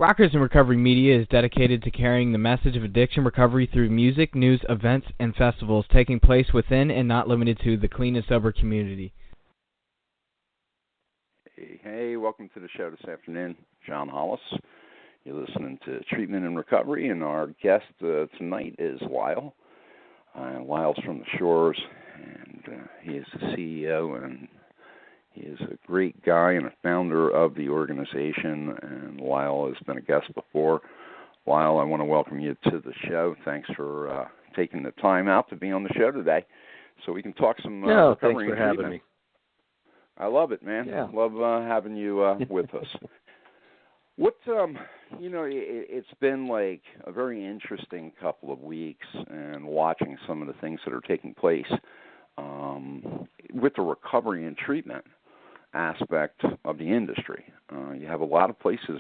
Rockers in Recovery Media is dedicated to carrying the message of addiction recovery through music, news, events, and festivals taking place within and not limited to the clean and sober community. Hey, welcome to the show this afternoon. John Hollis. You're listening to Treatment and Recovery, and our guest tonight is Lyle. Lyle's from the Shores, and he is the CEO, and he is a great guy and a founder of the organization, and Lyle has been a guest before. Lyle, I want to welcome you to the show. Thanks for taking the time out to be on the show today so we can talk some recovery thanks for and having treatment. me. I love it, man. Yeah. Love having you with us. What, it's been like a very interesting couple of weeks and watching some of the things that are taking place with the recovery and treatment aspect of the industry. You have a lot of places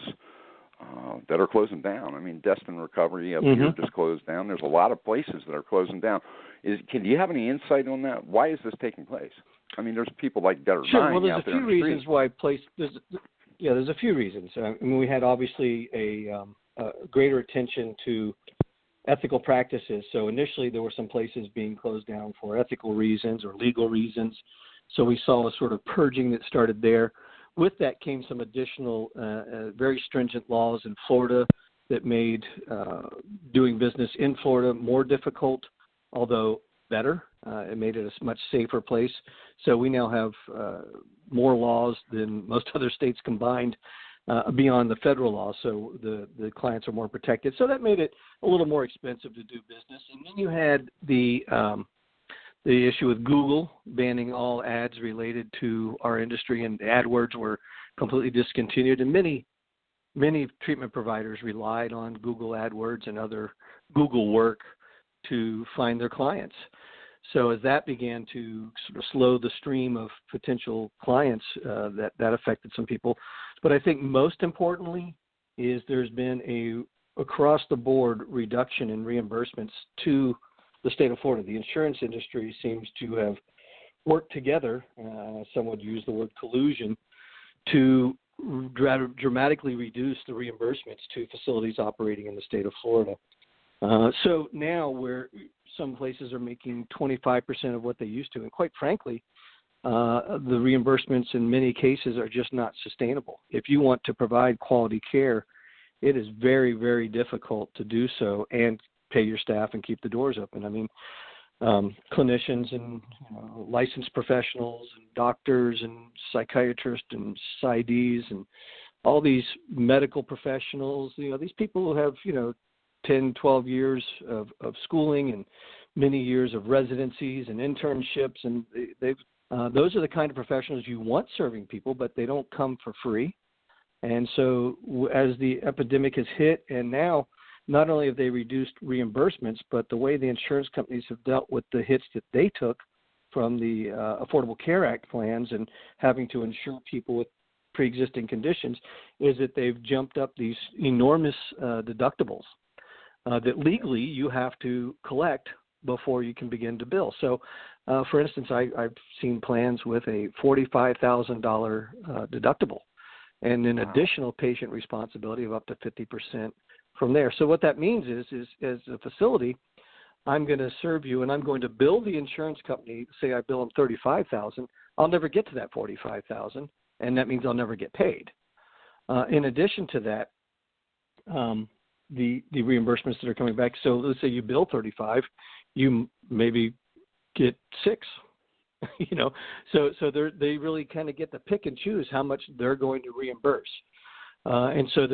that are closing down. I mean, Destin Recovery up here just closed down. There's a lot of places that are closing down. Do you have any insight on that? Why is this taking place? I mean, there's people that are dying Well, there's out a there few in the reasons street. why there's a few reasons. I mean, we had obviously a greater attention to ethical practices. So initially there were some places being closed down for ethical reasons or legal reasons. So we saw a sort of purging that started there. With that came some additional very stringent laws in Florida that made doing business in Florida more difficult, although better. It made it a much safer place. So we now have more laws than most other states combined beyond the federal law. So the clients are more protected. So that made it a little more expensive to do business. And then you had the issue with Google banning all ads related to our industry, and AdWords were completely discontinued. And many treatment providers relied on Google AdWords and other Google work to find their clients. So as that began to sort of slow the stream of potential clients, that affected some people. But I think most importantly is there's been a across-the-board reduction in reimbursements to the state of Florida. The insurance industry seems to have worked together, some would use the word collusion, to dramatically reduce the reimbursements to facilities operating in the state of Florida. So now where some places are making 25% of what they used to, and quite frankly, the reimbursements in many cases are just not sustainable. If you want to provide quality care, it is very, very difficult to do so and pay your staff and keep the doors open. I mean, clinicians and licensed professionals and doctors and psychiatrists and PsyDs and all these medical professionals, these people who have, 10, 12 years of schooling and many years of residencies and internships, and those are the kind of professionals you want serving people, but they don't come for free. And so as the epidemic has hit, and now not only have they reduced reimbursements, but the way the insurance companies have dealt with the hits that they took from the Affordable Care Act plans and having to insure people with pre-existing conditions is that they've jumped up these enormous deductibles that legally you have to collect before you can begin to bill. So, for instance, I've seen plans with a $45,000 deductible and an additional patient responsibility of up to 50% from there. So what that means is as a facility, I'm going to serve you and I'm going to bill the insurance company. Say I bill them $35,000, I'll never get to that $45,000, and that means I'll never get paid. In addition to that, the reimbursements that are coming back. So let's say you bill $35,000, you maybe get $6,000. So they really kind of get to pick and choose how much they're going to reimburse, and so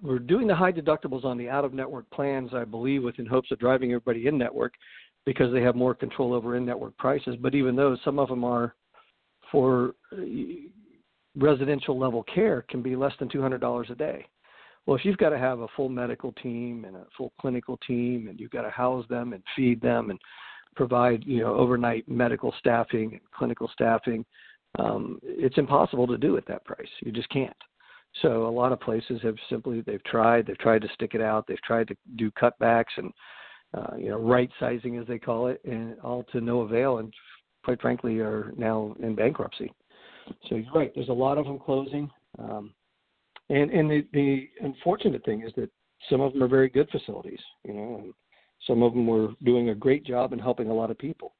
we're doing the high deductibles on the out-of-network plans, I believe, in hopes of driving everybody in-network because they have more control over in-network prices. But even though some of them are for residential level care can be less than $200 a day. Well, if you've got to have a full medical team and a full clinical team, and you've got to house them and feed them and provide, overnight medical staffing and clinical staffing, it's impossible to do at that price. You just can't. So a lot of places they've tried to stick it out. They've tried to do cutbacks and, right sizing as they call it, and all to no avail, and quite frankly are now in bankruptcy. So you're right. There's a lot of them closing. And the unfortunate thing is that some of them are very good facilities, and some of them were doing a great job in helping a lot of people.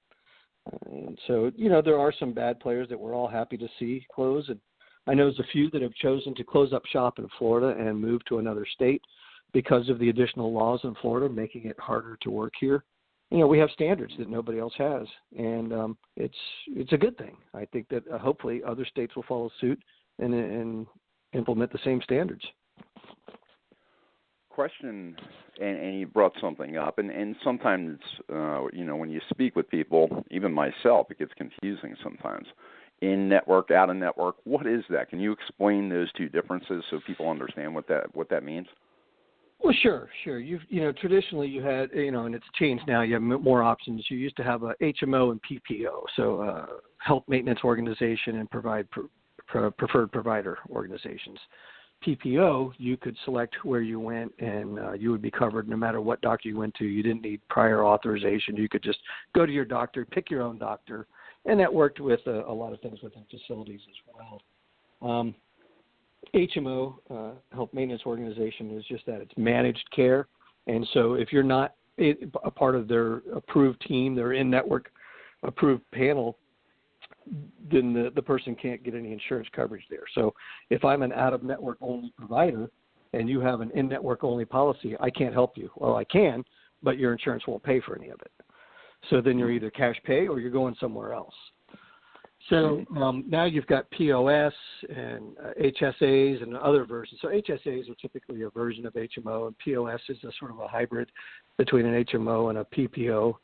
And so, there are some bad players that we're all happy to see close. And I know there's a few that have chosen to close up shop in Florida and move to another state because of the additional laws in Florida, making it harder to work here. We have standards that nobody else has, and it's a good thing. I think that hopefully other states will follow suit and implement the same standards. Question, and you brought something up, and sometimes, when you speak with people, even myself, it gets confusing sometimes. In-network, out-of-network, what is that? Can you explain those two differences so people understand what that means? Well, sure. Traditionally you had, and it's changed now. You have more options. You used to have a HMO and PPO, so health maintenance organization and preferred provider organizations. PPO, you could select where you went, and you would be covered no matter what doctor you went to. You didn't need prior authorization. You could just go to your doctor, pick your own doctor, and that worked with a lot of things within facilities as well. HMO, Health Maintenance Organization, is just that. It's managed care. And so if you're not a part of their approved team, their in-network approved panel, then the person can't get any insurance coverage there. So if I'm an out-of-network only provider and you have an in-network only policy, I can't help you. Well, I can, but your insurance won't pay for any of it. So then you're either cash pay or you're going somewhere else. So now you've got POS and HSAs and other versions. So HSAs are typically a version of HMO, and POS is a sort of a hybrid between an HMO and a PPO,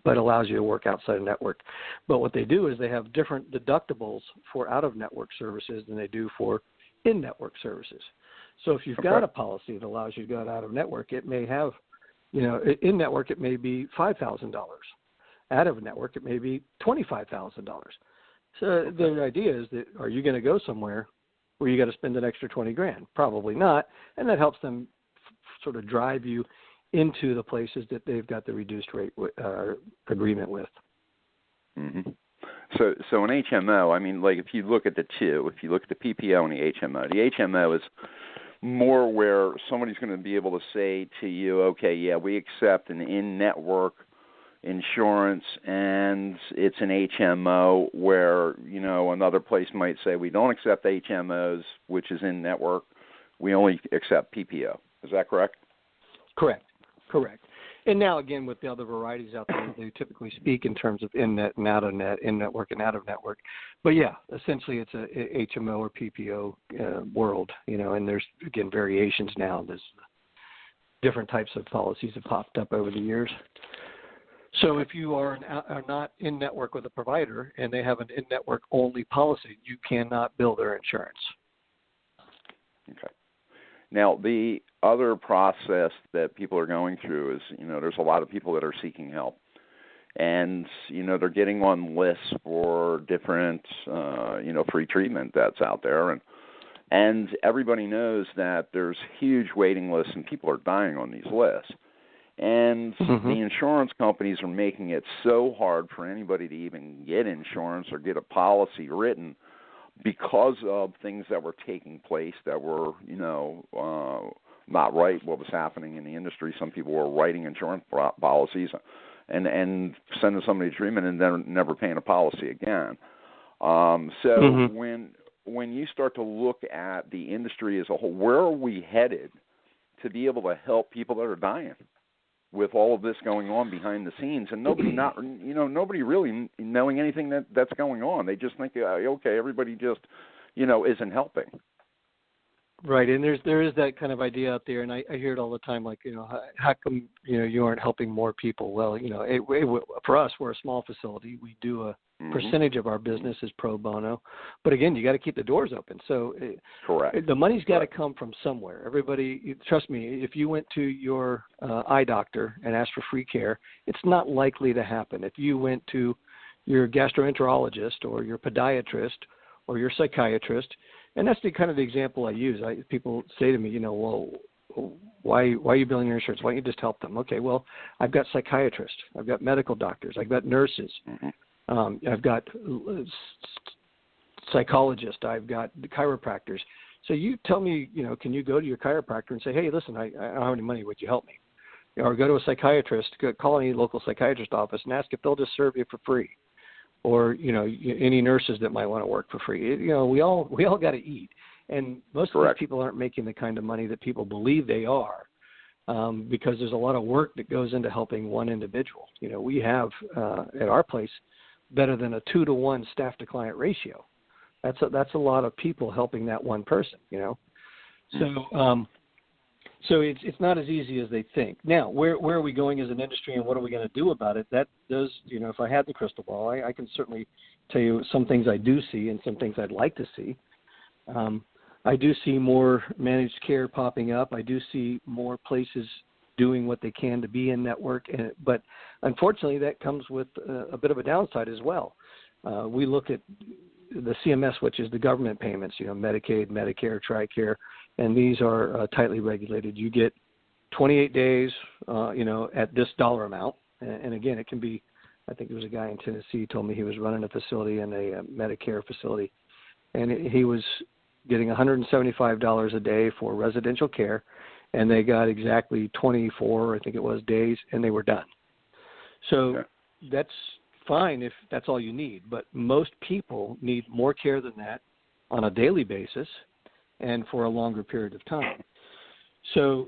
but allows you to work outside of network. But what they do is they have different deductibles for out-of-network services than they do for in-network services. So if you've got a policy that allows you to go out-of-network, it may have, in-network it may be $5,000. Out of network, it may be $25,000. So the idea is that, are you going to go somewhere where you got to spend an extra $20,000? Probably not, and that helps them sort of drive you into the places that they've got the reduced rate agreement with. Mm-hmm. So an HMO, I mean, like if you look at the two, if you look at the PPO and the HMO is more where somebody's going to be able to say to you, okay, yeah, we accept an in-network insurance, and it's an HMO where, another place might say we don't accept HMOs, which is in network. We only accept PPO. Is that correct? Correct. And now, again, with the other varieties out there, they typically speak in terms of in-net and out-of-net, in-network and out-of-network. But, yeah, essentially it's a HMO or PPO world, and there's, again, variations now. There's different types of policies have popped up over the years. So if you are not in-network with a provider and they have an in-network only policy, you cannot bill their insurance. Okay. Now, the other process that people are going through is, there's a lot of people that are seeking help. And, they're getting on lists for different, free treatment that's out there. And everybody knows that there's huge waiting lists and people are dying on these lists. And the insurance companies are making it so hard for anybody to even get insurance or get a policy written because of things that were taking place that were, not right, what was happening in the industry. Some people were writing insurance policies and sending somebody to treatment and then never paying a policy again. When you start to look at the industry as a whole, where are we headed to be able to help people that are dying with all of this going on behind the scenes, and nobody really knowing anything that's going on? They just think, okay, everybody just, isn't helping. Right, and there is that kind of idea out there, and I hear it all the time, like, how come, you aren't helping more people? Well, for us, we're a small facility. We do a percentage of our business is pro bono, but again, you got to keep the doors open. So correct, the money's got to come from somewhere. Everybody, trust me, if you went to your eye doctor and asked for free care, it's not likely to happen. If you went to your gastroenterologist or your podiatrist or your psychiatrist, and that's the kind of the example I use. People say to me, well, why are you billing your insurance? Why don't you just help them? Okay, well, I've got psychiatrists, I've got medical doctors, I've got nurses, I've got psychologists, I've got the chiropractors. So you tell me, can you go to your chiropractor and say, hey, listen, I don't have any money. Would you help me? Or go to a psychiatrist, call any local psychiatrist office and ask if they'll just serve you for free. Or, any nurses that might want to work for free. We all got to eat. And most of these people aren't making the kind of money that people believe they are, because there's a lot of work that goes into helping one individual. We have at our place better than a 2-to-1 staff to client ratio. That's a lot of people helping that one person. So it's not as easy as they think. Now, where are we going as an industry, and what are we going to do about it? That does, if I had the crystal ball, I can certainly tell you some things I do see and some things I'd like to see. I do see more managed care popping up. I do see more places doing what they can to be in network, but unfortunately that comes with a bit of a downside as well. We look at the CMS, which is the government payments, Medicaid, Medicare, TRICARE, and these are tightly regulated. You get 28 days, at this dollar amount. And again, it can be, I think there was a guy in Tennessee who told me he was running a facility in a Medicare facility, and he was getting $175 a day for residential care, and they got exactly 24, I think it was, days, and they were done. So that's fine if that's all you need, but most people need more care than that on a daily basis and for a longer period of time. So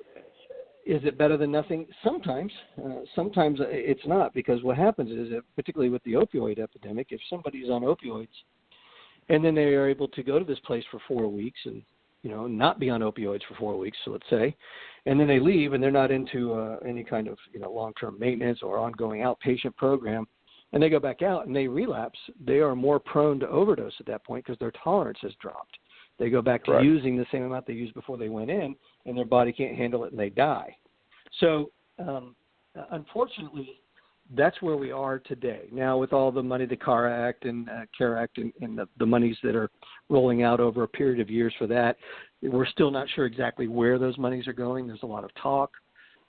is it better than nothing? Sometimes. Sometimes it's not, because what happens is that, particularly with the opioid epidemic, if somebody's on opioids and then they are able to go to this place for 4 weeks and not be on opioids for 4 weeks, so let's say, and then they leave and they're not into any kind of long-term maintenance or ongoing outpatient program, and they go back out and they relapse, they are more prone to overdose at that point because their tolerance has dropped. They go back to using the same amount they used before they went in, and their body can't handle it and they die. So unfortunately, that's where we are today. Now, with all the money, the CAR Act and CARE Act and the monies that are rolling out over a period of years for that, we're still not sure exactly where those monies are going. There's a lot of talk.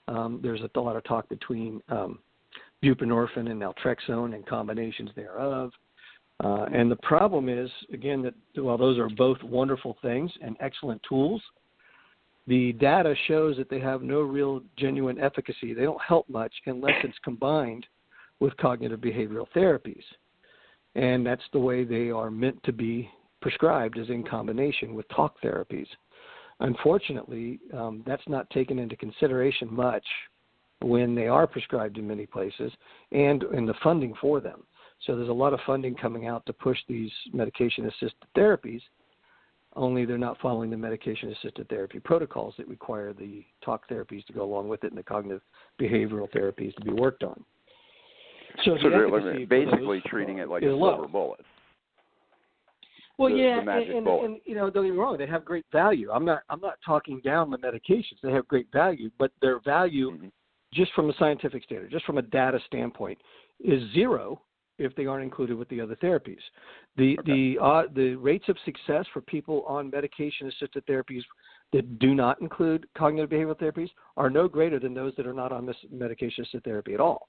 There's a lot of talk between buprenorphine and naltrexone and combinations thereof. And the problem is, again, that while those are both wonderful things and excellent tools, the data shows that they have no real genuine efficacy. They don't help much unless it's combined with cognitive behavioral therapies. And that's the way they are meant to be prescribed, is in combination with talk therapies. Unfortunately, that's not taken into consideration much when they are prescribed in many places and in the funding for them. So there's a lot of funding coming out to push these medication-assisted therapies, only they're not following the medication-assisted therapy protocols that require the talk therapies to go along with it and the cognitive behavioral therapies to be worked on. So they're basically treating it like a silver bullet. Well, the magic bullet. And don't get me wrong, they have great value. I'm not talking down the medications. They have great value, but their value, just from a scientific standard, just from a data standpoint, is zero if they aren't included with the other therapies. The rates of success for people on medication-assisted therapies that do not include cognitive behavioral therapies are no greater than those that are not on this medication-assisted therapy at all.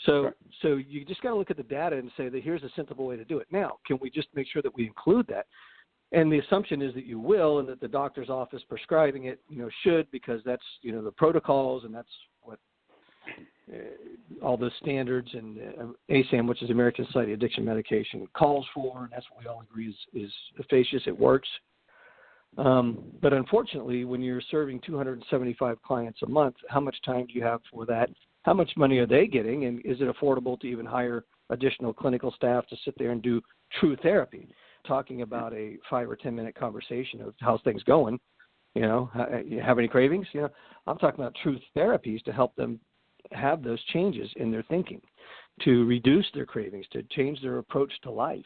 So you just got to look at the data and say that here's a sensible way to do it. Now, can we just make sure that we include that? And the assumption is that you will, and that the doctor's office prescribing it, should, because that's, the protocols, and that's what all the standards and ASAM, which is American Society of Addiction Medication, calls for, and that's what we all agree is efficacious. It works. But unfortunately, when you're serving 275 clients a month, how much time do you have for that? How much money are they getting? And is it affordable to even hire additional clinical staff to sit there and do true therapy? Talking about a 5 or 10 minute conversation of how's things going, you have any cravings? I'm talking about true therapies to help them have those changes in their thinking, to reduce their cravings, to change their approach to life.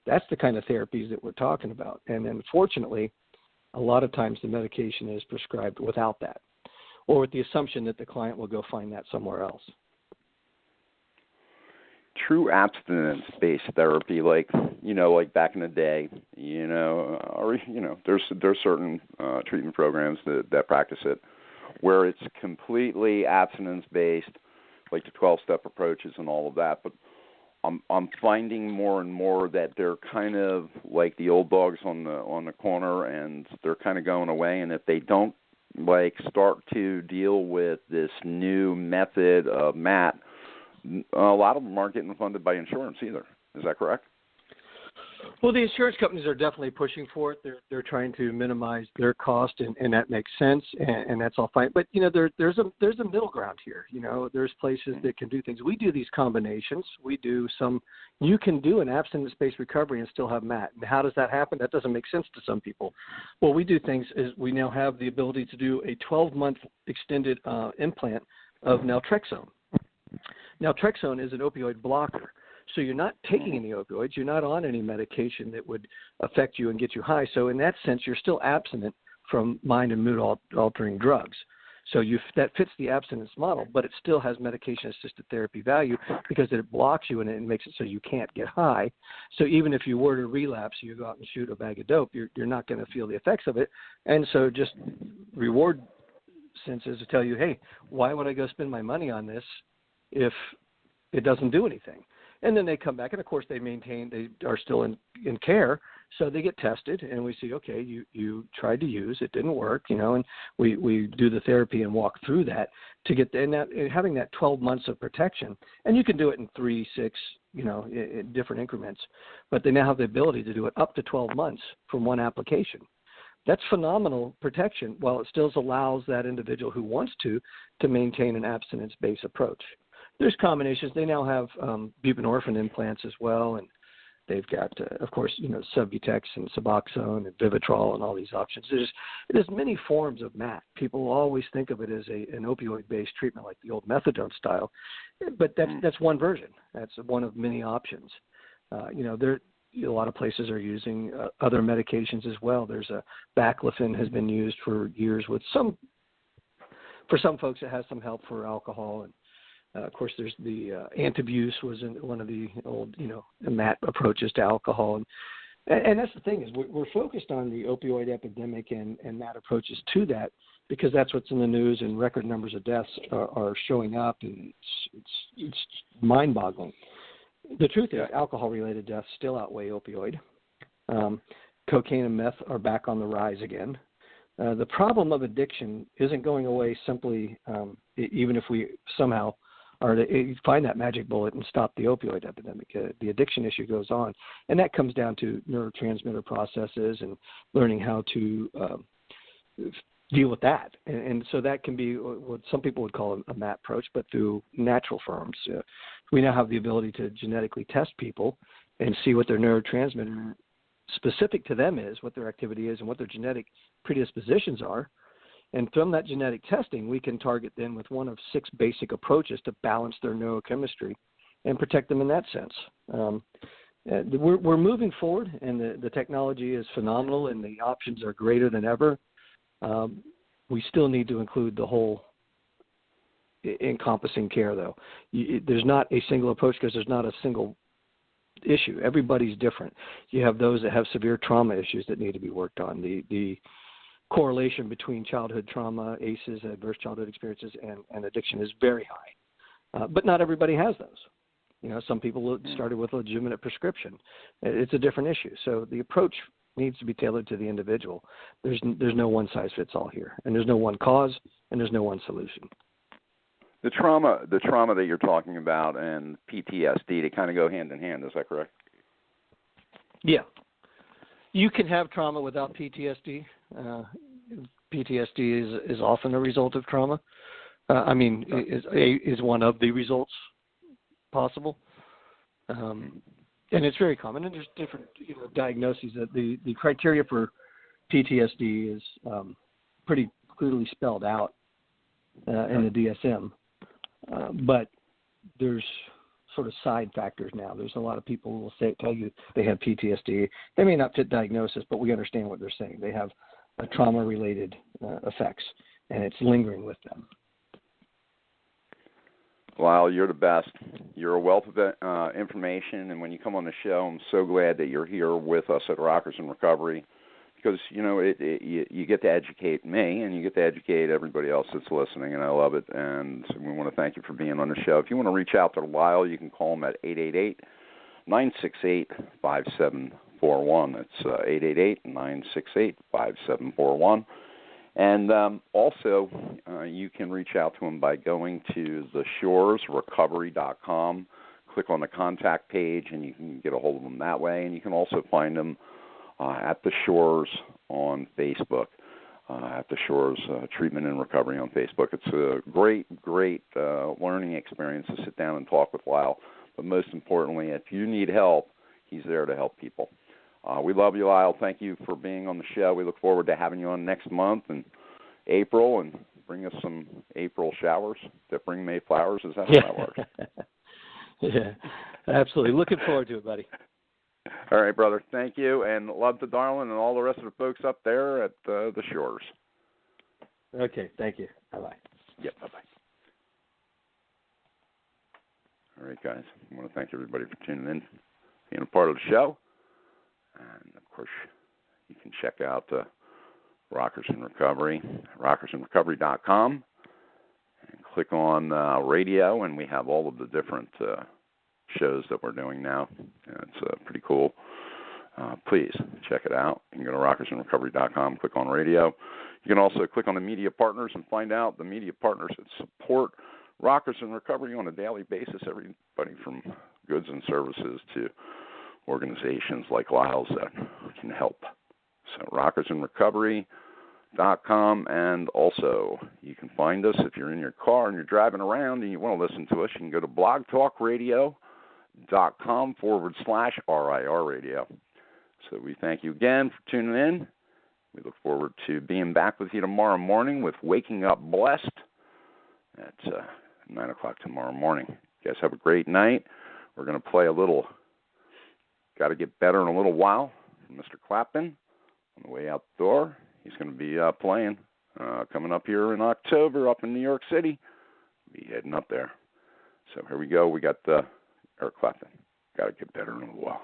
That's the kind of therapies that we're talking about. And unfortunately, a lot of times the medication is prescribed without that, or with the assumption that the client will go find that somewhere else. True abstinence-based therapy, like back in the day, there's certain treatment programs that practice it, where it's completely abstinence-based, like the 12-step approaches and all of that. But I'm finding more and more that they're kind of like the old dogs on the corner, and they're kind of going away. And if they don't start to deal with this new method of MAT, a lot of them aren't getting funded by insurance either. Is that correct? Well, the insurance companies are definitely pushing for it. They're trying to minimize their cost, and that makes sense, and that's all fine. But there's a middle ground here. There's places that can do things. We do these combinations. We do some. You can do an abstinence-based recovery and still have MAT. And how does that happen? That doesn't make sense to some people. What we do things is we now have the ability to do a 12-month extended implant of naltrexone. Naltrexone is an opioid blocker. So you're not taking any opioids. You're not on any medication that would affect you and get you high. So in that sense, you're still abstinent from mind and mood-altering drugs. So that fits the abstinence model, but it still has medication-assisted therapy value because it blocks you and it makes it so you can't get high. So even if you were to relapse, you go out and shoot a bag of dope, you're not going to feel the effects of it. And so just reward senses to tell you, hey, why would I go spend my money on this if it doesn't do anything? And then they come back, and of course they are still in care, so they get tested, and we see, okay, you tried to use, it didn't work, and we do the therapy and walk through that to get there. And having that 12 months of protection, and you can do it in 3, 6, in different increments, but they now have the ability to do it up to 12 months from one application. That's phenomenal protection, while it still allows that individual who wants to maintain an abstinence-based approach. There's combinations. They now have buprenorphine implants as well, and they've got, of course, Subutex and Suboxone and Vivitrol and all these options. There's many forms of MAT. People always think of it as an opioid-based treatment like the old methadone style, but that's one version. That's one of many options. A lot of places are using other medications as well. There's baclofen has been used for years for some folks it has some help for alcohol, and of course, there's the antabuse was one of the old, MAT approaches to alcohol. And that's the thing is we're focused on the opioid epidemic and MAT approaches to that because that's what's in the news and record numbers of deaths are showing up, and it's mind-boggling. The truth is alcohol-related deaths still outweigh opioid. Cocaine and meth are back on the rise again. The problem of addiction isn't going away simply even if we somehow or to find that magic bullet and stop the opioid epidemic. The addiction issue goes on, and that comes down to neurotransmitter processes and learning how to deal with that. And so that can be what some people would call a MAT approach, but through natural forms. We now have the ability to genetically test people and see what their neurotransmitter specific to them is, what their activity is, and what their genetic predispositions are. And from that genetic testing, we can target them with one of 6 basic approaches to balance their neurochemistry and protect them in that sense. We're moving forward, and the technology is phenomenal, and the options are greater than ever. We still need to include the whole encompassing care, though. There's not a single approach because there's not a single issue. Everybody's different. You have those that have severe trauma issues that need to be worked on. The correlation between childhood trauma, ACEs, adverse childhood experiences, and addiction is very high. But not everybody has those. Some people started with a legitimate prescription. It's a different issue. So the approach needs to be tailored to the individual. There's no one size fits all here, and there's no one cause, and there's no one solution. The trauma that you're talking about and PTSD, they kind of go hand in hand. Is that correct? Yeah. You can have trauma without PTSD. PTSD is often a result of trauma. Is one of the results possible. And it's very common. And there's different diagnoses. That the criteria for PTSD is pretty clearly spelled out in the DSM. But there's sort of side factors now. There's a lot of people who will tell you they have PTSD. They may not fit diagnosis, but we understand what they're saying. They have trauma-related effects, and it's lingering with them. Lyle, you're the best. You're a wealth of information, and when you come on the show, I'm so glad that you're here with us at Rockers in Recovery, because you get to educate me and you get to educate everybody else that's listening, and I love it. And we want to thank you for being on the show. If you want to reach out to Lyle, you can call him at 888-968-5741. That's 888-968-5741. And also, you can reach out to him by going to theshoresrecovery.com. Click on the contact page, and you can get a hold of him that way. And you can also find him at The Shores on Facebook, at The Shores Treatment and Recovery on Facebook. It's a great learning experience to sit down and talk with Lyle. But most importantly, if you need help, he's there to help people. We love you, Lyle. Thank you for being on the show. We look forward to having you on next month in April, and bring us some April showers that bring May flowers. Is that how that works? Yeah, absolutely. Looking forward to it, buddy. All right, brother. Thank you, and love to Darlin and all the rest of the folks up there at the Shores. Okay, thank you. Bye-bye. Yep, bye-bye. All right, guys. I want to thank everybody for tuning in, being a part of the show. And, of course, you can check out Rockers in Recovery, rockersinrecovery.com, and click on radio, and we have all of the different shows that we're doing now. It's pretty cool. Please check it out. You can go to rockersinrecovery.com, click on radio. You can also click on the media partners and find out the media partners that support Rockers in Recovery on a daily basis, everybody from goods and services to organizations like Lyle's that can help. So rockersinrecovery.com, and also you can find us if you're in your car and you're driving around and you want to listen to us, you can go to blogtalkradio.com/RIR radio. So we thank you again for tuning in. We look forward to being back with you tomorrow morning with Waking Up Blessed at 9 o'clock tomorrow morning. You guys have a great night. We're going to play a little Got to Get Better in a Little While from Mr. Clapton on the way out the door. He's going to be playing coming up here in October up in New York City. Be heading up there. So here we go. We got Eric Clapton. Got to Get Better in a Little While.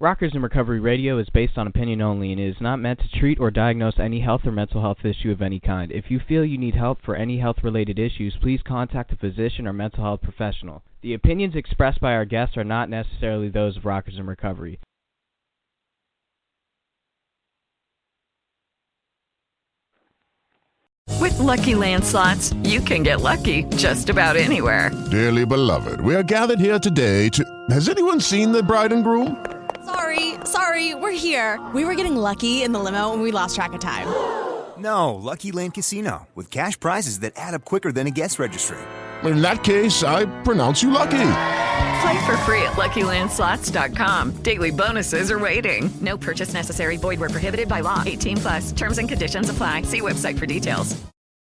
Rockers in Recovery Radio is based on opinion only and is not meant to treat or diagnose any health or mental health issue of any kind. If you feel you need help for any health-related issues, please contact a physician or mental health professional. The opinions expressed by our guests are not necessarily those of Rockers in Recovery. With Lucky Land Slots, you can get lucky just about anywhere. Dearly beloved, we are gathered here today to... Has anyone seen the bride and groom? Sorry, we're here. We were getting lucky in the limo and we lost track of time. No, Lucky Land Casino, with cash prizes that add up quicker than a guest registry. In that case, I pronounce you lucky. Play for free at LuckyLandSlots.com. Daily bonuses are waiting. No purchase necessary. Void where prohibited by law. 18+. Terms and conditions apply. See website for details.